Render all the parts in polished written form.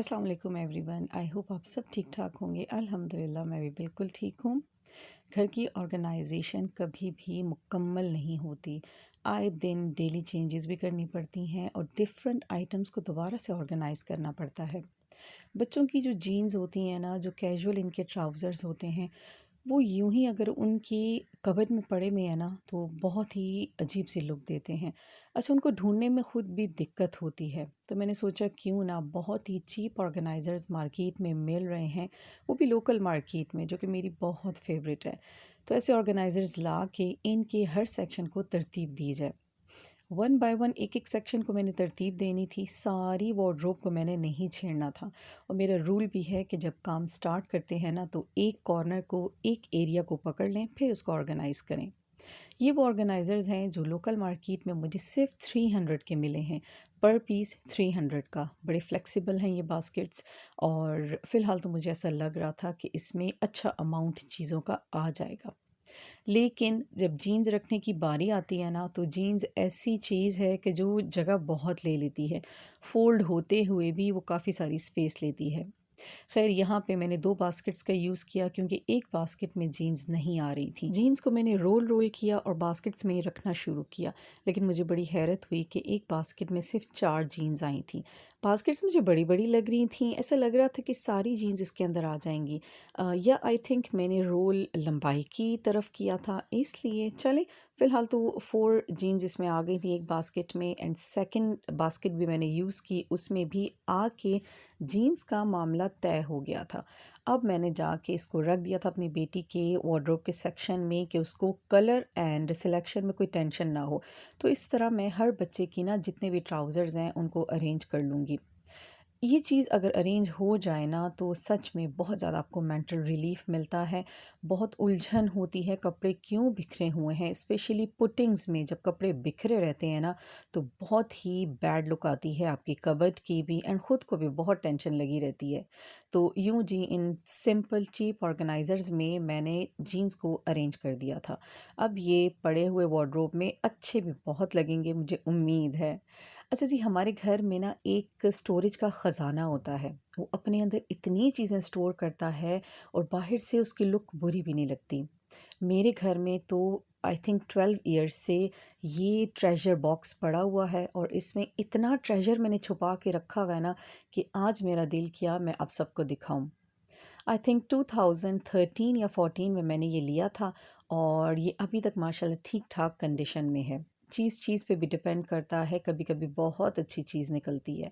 अस्सलाम वालेकुम everyone. I hope आप सब ठीक ठाक होंगे। अल्हम्दुलिल्लाह मैं भी बिल्कुल ठीक हूँ। घर की ऑर्गेनाइजेशन कभी भी मुकम्मल नहीं होती। आए दिन डेली चेंजेस भी करनी पड़ती हैं और डिफरेंट आइटम्स को दोबारा से ऑर्गेनाइज़ करना पड़ता है। बच्चों की जो जीन्स होती हैं ना, जो कैजुअल इनके ट्राउज़र्स होते हैं, वो यूं ही अगर उनकी कबर्ड में पड़े में है ना, तो बहुत ही अजीब सी लुक देते हैं। अच्छा, उनको ढूंढने में ख़ुद भी दिक्कत होती है। तो मैंने सोचा क्यों ना बहुत ही चीप ऑर्गेनाइज़र्स मार्केट में मिल रहे हैं, वो भी लोकल मार्केट में, जो कि मेरी बहुत फेवरेट है। तो ऐसे ऑर्गेनाइज़र्स ला के इनके हर सेक्शन को तरतीब दी जाए। वन बाय वन एक-एक सेक्शन को मैंने तरतीब देनी थी, सारी वार्डरोब को मैंने नहीं छेड़ना था। और मेरा रूल भी है कि जब काम स्टार्ट करते हैं ना, तो एक कॉर्नर को, एक एरिया को पकड़ लें, फिर उसको ऑर्गेनाइज़ करें। ये वो ऑर्गेनाइज़र्स हैं जो लोकल मार्केट में मुझे सिर्फ 300 के मिले हैं, पर पीस 300 का। बड़े फ्लेक्सिबल हैं ये बास्केट्स और फ़िलहाल तो मुझे ऐसा लग रहा था कि इसमें अच्छा अमाउंट चीज़ों का आ जाएगा। लेकिन जब जीन्स रखने की बारी आती है ना, तो जीन्स ऐसी चीज़ है कि जो जगह बहुत ले लेती है। फ़ोल्ड होते हुए भी वो काफ़ी सारी स्पेस लेती है। ख़ैर, यहाँ पे मैंने 2 बास्केट्स का यूज़ किया क्योंकि एक बास्केट में जीन्स नहीं आ रही थी। जीन्स को मैंने रोल-रोल किया और बास्केट्स में ही रखना शुरू किया। लेकिन मुझे बड़ी हैरत हुई कि एक बास्केट में सिर्फ़ 4 जीन्स आई थीं। बास्केट्स मुझे बड़ी-बड़ी लग रही थीं, ऐसा लग रहा था कि सारी जीन्स इसके अंदर आ जाएँगी। या आई थिंक मैंने रोल लंबाई की तरफ किया था, इसलिए चलें फ़िलहाल तो 4 जीन्स इसमें आ गई थी एक बास्केट में एंड सेकंड बास्केट भी मैंने यूज़ की, उसमें भी आके जीन्स का मामला तय हो गया था। अब मैंने जाके इसको रख दिया था अपनी बेटी के वार्डरोब के सेक्शन में कि उसको कलर एंड सिलेक्शन में कोई टेंशन ना हो। तो इस तरह मैं हर बच्चे की ना जितने भी ट्राउज़र्स हैं उनको अरेंज कर लूँगी। ये चीज़ अगर अरेंज हो जाए ना, तो सच में बहुत ज़्यादा आपको मेंटल रिलीफ़ मिलता है। बहुत उलझन होती है कपड़े क्यों बिखरे हुए हैं, स्पेशली पुटिंग्स में जब कपड़े बिखरे रहते हैं ना, तो बहुत ही बैड लुक आती है आपकी कबर्ड की भी एंड ख़ुद को भी बहुत टेंशन लगी रहती है। तो यूँ जी इन सिंपल चीप ऑर्गेनाइज़र्स में मैंने जीन्स को अरेंज कर दिया था। अब ये पड़े हुए वार्डरोब में अच्छे भी बहुत लगेंगे, मुझे उम्मीद है। अच्छा जी, हमारे घर में ना एक स्टोरेज का ख़ज़ाना होता है। वो अपने अंदर इतनी चीज़ें स्टोर करता है और बाहर से उसकी लुक बुरी भी नहीं लगती। मेरे घर में तो आई थिंक 12 इयर्स से ये ट्रेजर बॉक्स पड़ा हुआ है और इसमें इतना ट्रेजर मैंने छुपा के रखा हुआ है ना, कि आज मेरा दिल किया मैं आप सबको दिखाऊं। आई थिंक 2013 या 14 में मैंने ये लिया था और ये अभी तक माशाल्लाह ठीक-ठाक कंडीशन में है। चीज़-चीज़ पे भी डिपेंड करता है, कभी-कभी बहुत अच्छी चीज़ निकलती है।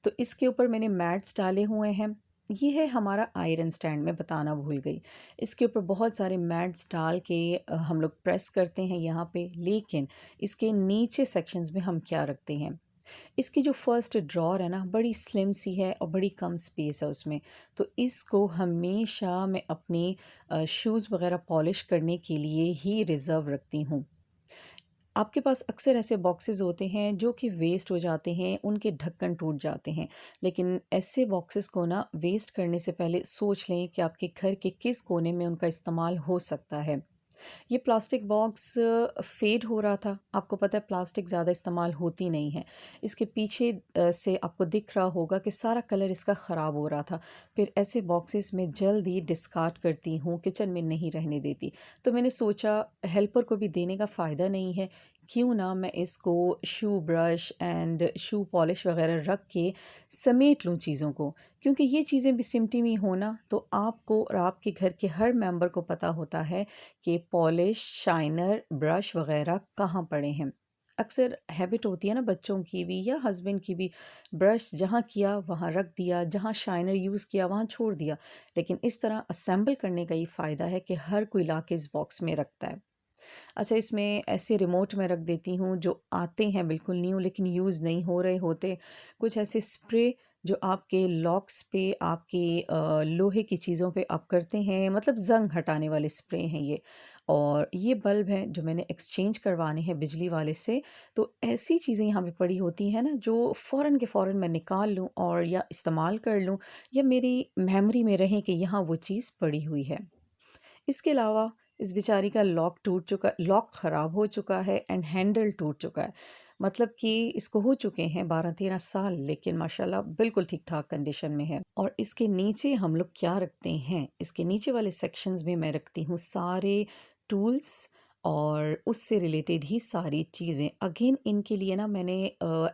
तो इसके ऊपर मैंने मैट्स डाले हुए हैं। ये है हमारा आयरन स्टैंड, मैं बताना भूल गई। इसके ऊपर बहुत सारे मैट्स डाल के हम लोग प्रेस करते हैं यहाँ पे, लेकिन इसके नीचे सेक्शंस में हम क्या रखते हैं, इसकी जो फर्स्ट ड्रॉअर है ना, बड़ी स्लिम सी है और बड़ी कम स्पेस है उसमें। तो इसको हमेशा मैं अपनी शूज़ वग़ैरह पॉलिश करने के लिए ही रिज़र्व रखती हूँ। आपके पास अक्सर ऐसे बॉक्सेस होते हैं जो कि वेस्ट हो जाते हैं, उनके ढक्कन टूट जाते हैं। लेकिन ऐसे बॉक्सेस को ना वेस्ट करने से पहले सोच लें कि आपके घर के किस कोने में उनका इस्तेमाल हो सकता है। ये प्लास्टिक बॉक्स फेड हो रहा था। आपको पता है प्लास्टिक ज़्यादा इस्तेमाल होती नहीं है। इसके पीछे से आपको दिख रहा होगा कि सारा कलर इसका ख़राब हो रहा था। फिर ऐसे बॉक्सेस मैं जल्द ही डिस्कार्ड करती हूँ, किचन में नहीं रहने देती। तो मैंने सोचा हेल्पर को भी देने का फ़ायदा नहीं है, क्यों ना मैं इसको shoe brush and shoe polish वग़ैरह रख के समेट लूँ चीज़ों को। क्योंकि ये चीज़ें भी सिमटी हुई हो ना, तो आपको और आपके घर के हर मेंबर को पता होता है कि पॉलिश, शाइनर, ब्रश वग़ैरह कहाँ पड़े हैं। अक्सर हैबिट होती है ना बच्चों की भी या हस्बैंड की भी, ब्रश जहाँ किया वहाँ रख दिया, जहाँ शाइनर यूज़ किया वहाँ छोड़ दिया। लेकिन इस तरह असेंबल करने का ये फ़ायदा है कि हर कोई लाके इस बॉक्स में रखता है। अच्छा, इसमें ऐसे रिमोट मैं रख देती हूँ जो आते हैं बिल्कुल न्यू लेकिन यूज़ नहीं हो रहे होते। कुछ ऐसे स्प्रे जो आपके लॉक्स पे, आपके लोहे की चीज़ों पे आप करते हैं, मतलब ज़ंग हटाने वाले स्प्रे हैं ये। और ये बल्ब हैं जो मैंने एक्सचेंज करवाने हैं बिजली वाले से। तो ऐसी चीज़ें यहाँ पे पड़ी होती हैं ना, जो फ़ौरन के फ़ौरन मैं निकाल लूँ और या इस्तेमाल कर लूँ या मेरी मेमोरी में रहे कि यहाँ वो चीज़ पड़ी हुई है। इसके अलावा इस बेचारी का लॉक ख़राब हो चुका है एंड हैंडल टूट चुका है। मतलब कि इसको हो चुके हैं 12-13 साल, लेकिन माशाल्लाह बिल्कुल ठीक-ठाक कंडीशन में है। और इसके नीचे हम लोग क्या रखते हैं, इसके नीचे वाले सेक्शंस में मैं रखती हूँ सारे टूल्स और उससे रिलेटेड ही सारी चीज़ें। अगेन इनके लिए ना मैंने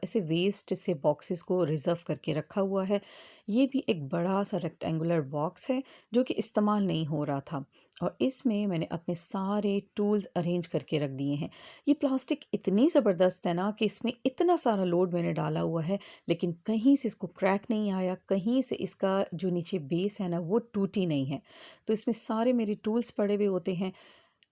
ऐसे वेस्ट से बॉक्सेस को रिज़र्व करके रखा हुआ है। ये भी एक बड़ा-सा रेक्टेंगुलर बॉक्स है जो कि इस्तेमाल नहीं हो रहा था, और इसमें मैंने अपने सारे टूल्स अरेंज करके रख दिए हैं। ये प्लास्टिक इतनी ज़बरदस्त है ना कि इसमें इतना सारा लोड मैंने डाला हुआ है, लेकिन कहीं से इसको क्रैक नहीं आया, कहीं से इसका जो नीचे बेस है ना वो टूटी नहीं है। तो इसमें सारे मेरे टूल्स पड़े हुए होते हैं।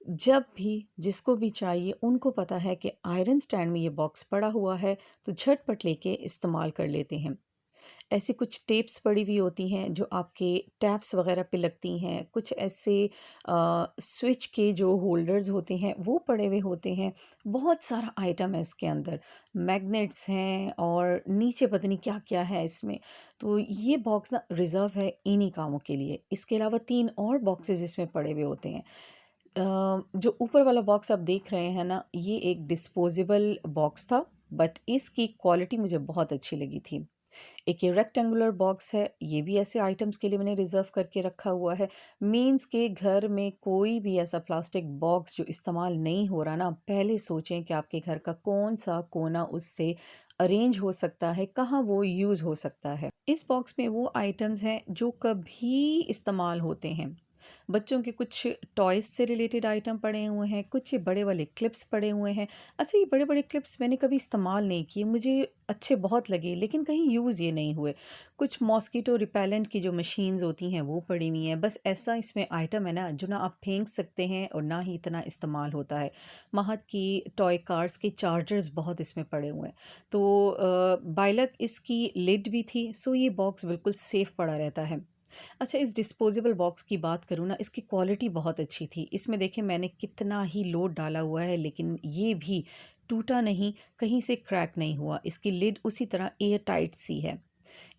जब भी जिसको भी चाहिए उनको पता है कि आयरन स्टैंड में ये बॉक्स पड़ा हुआ है, तो झटपट लेके इस्तेमाल कर लेते हैं। ऐसी कुछ टेप्स पड़ी हुई होती हैं जो आपके टैप्स वगैरह पे लगती हैं, कुछ ऐसे स्विच के जो होल्डर्स होते हैं वो पड़े हुए होते हैं। बहुत सारा आइटम है इसके अंदर, मैग्नेट्स हैं और नीचे पता नहीं क्या-क्या है इसमें। तो ये बॉक्स ना रिज़र्व है इन्हीं कामों के लिए। इसके अलावा 3 और बॉक्सेस इसमें पड़े हुए होते हैं। जो ऊपर वाला बॉक्स आप देख रहे हैं ना, ये एक डिस्पोजेबल बॉक्स था, बट इसकी क्वालिटी मुझे बहुत अच्छी लगी थी। एक ये रेक्टेंगुलर बॉक्स है, ये भी ऐसे आइटम्स के लिए मैंने रिज़र्व करके रखा हुआ है। मीन्स के घर में कोई भी ऐसा प्लास्टिक बॉक्स जो इस्तेमाल नहीं हो रहा ना, पहले सोचें कि आपके घर का कौन-सा कोना उससे अरेंज हो सकता है, कहाँ वो यूज़ हो सकता है। इस बॉक्स में वो आइटम्स हैं जो कभी इस्तेमाल होते हैं। बच्चों के कुछ टॉयज़ से रिलेटेड आइटम पड़े हुए हैं, कुछ ये बड़े वाले क्लिप्स पड़े हुए हैं। अच्छा, ये बड़े-बड़े क्लिप्स मैंने कभी इस्तेमाल नहीं किए, मुझे अच्छे बहुत लगे लेकिन कहीं यूज़ ये नहीं हुए। कुछ मॉस्किटो रिपेलेंट की जो मशीन्स होती हैं वो पड़ी हुई हैं। बस ऐसा इसमें आइटम है ना जो ना आप फेंक सकते हैं और ना ही इतना इस्तेमाल होता है। महत की टॉय कार्स के चार्जर्स बहुत इसमें पड़े हुए हैं। तो बाइलक इसकी लिड भी थी, सो ये बॉक्स बिल्कुल सेफ़ पड़ा रहता है। अच्छा, इस डिस्पोजेबल बॉक्स की बात करूँ ना, इसकी क्वालिटी बहुत अच्छी थी। इसमें देखें मैंने कितना ही लोड डाला हुआ है, लेकिन ये भी टूटा नहीं, कहीं से क्रैक नहीं हुआ। इसकी लिड उसी तरह एयर टाइट सी है।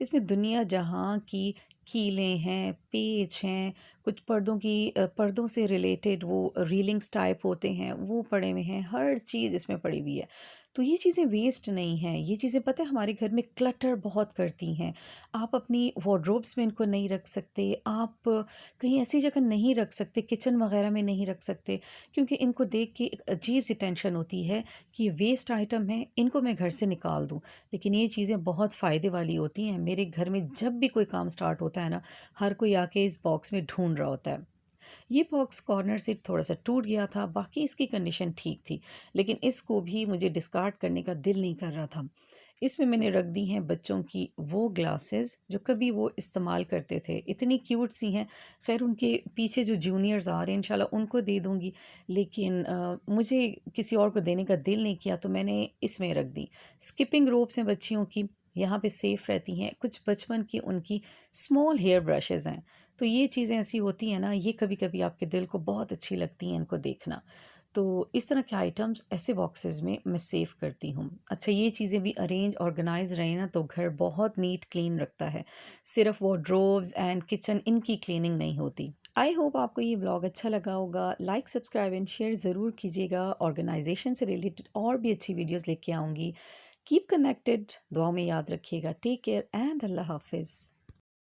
इसमें दुनिया जहाँ की कीलें हैं, पेच हैं, कुछ पर्दों से रिलेटेड वो रीलिंग्स टाइप होते हैं, वो पड़े हुए हैं, हर चीज़ इसमें पड़ी हुई है। तो ये चीज़ें वेस्ट नहीं हैं, ये चीज़ें पता है हमारे घर में क्लटर बहुत करती हैं। आप अपनी वार्डरोब्स में इनको नहीं रख सकते, आप कहीं ऐसी जगह नहीं रख सकते, किचन वगैरह में नहीं रख सकते, क्योंकि इनको देख के एक अजीब-सी टेंशन होती है कि ये वेस्ट आइटम है, इनको मैं घर से निकाल दूँ। लेकिन ये चीज़ें बहुत फ़ायदे वाली होती हैं। मेरे घर में जब भी कोई काम स्टार्ट होता है ना, हर कोई आके इस बॉक्स में ढूँढ रहा होता है। ये बॉक्स कॉर्नर से थोड़ा-सा टूट गया था, बाकी इसकी कंडीशन ठीक थी, लेकिन इसको भी मुझे डिस्कार्ड करने का दिल नहीं कर रहा था। इसमें मैंने रख दी हैं बच्चों की वो ग्लासेस जो कभी वो इस्तेमाल करते थे, इतनी क्यूट सी हैं। ख़ैर उनके पीछे जो जूनियर्स आ रहे हैं इंशाल्लाह उनको दे दूँगी, लेकिन मुझे किसी और को देने का दिल नहीं किया तो मैंने इसमें रख दी। स्किपिंग रोप्स हैं बच्चियों की, यहाँ पे सेफ़ रहती हैं। कुछ बचपन की उनकी स्मॉल हेयर ब्रशेज़ हैं। तो ये चीज़ें ऐसी होती हैं ना, ये कभी-कभी आपके दिल को बहुत अच्छी लगती हैं इनको देखना। तो इस तरह के आइटम्स ऐसे बॉक्सेस में मैं सेव करती हूँ। अच्छा, ये चीज़ें भी अरेंज ऑर्गेनाइज़ रहे ना तो घर बहुत नीट क्लीन रखता है। सिर्फ़ वार्डरोब्स एंड किचन इनकी क्लीनिंग नहीं होती। आई होप आपको ये व्लॉग अच्छा लगा होगा। लाइक, सब्सक्राइब एंड शेयर ज़रूर कीजिएगा। ऑर्गेनाइज़ेशन से रिलेटेड और भी अच्छी वीडियोज़ लेके आऊँगी। कीप कनेक्टेड, दुआओं में याद रखिएगा। टेक केयर एंड अल्लाह हाफ़िज़।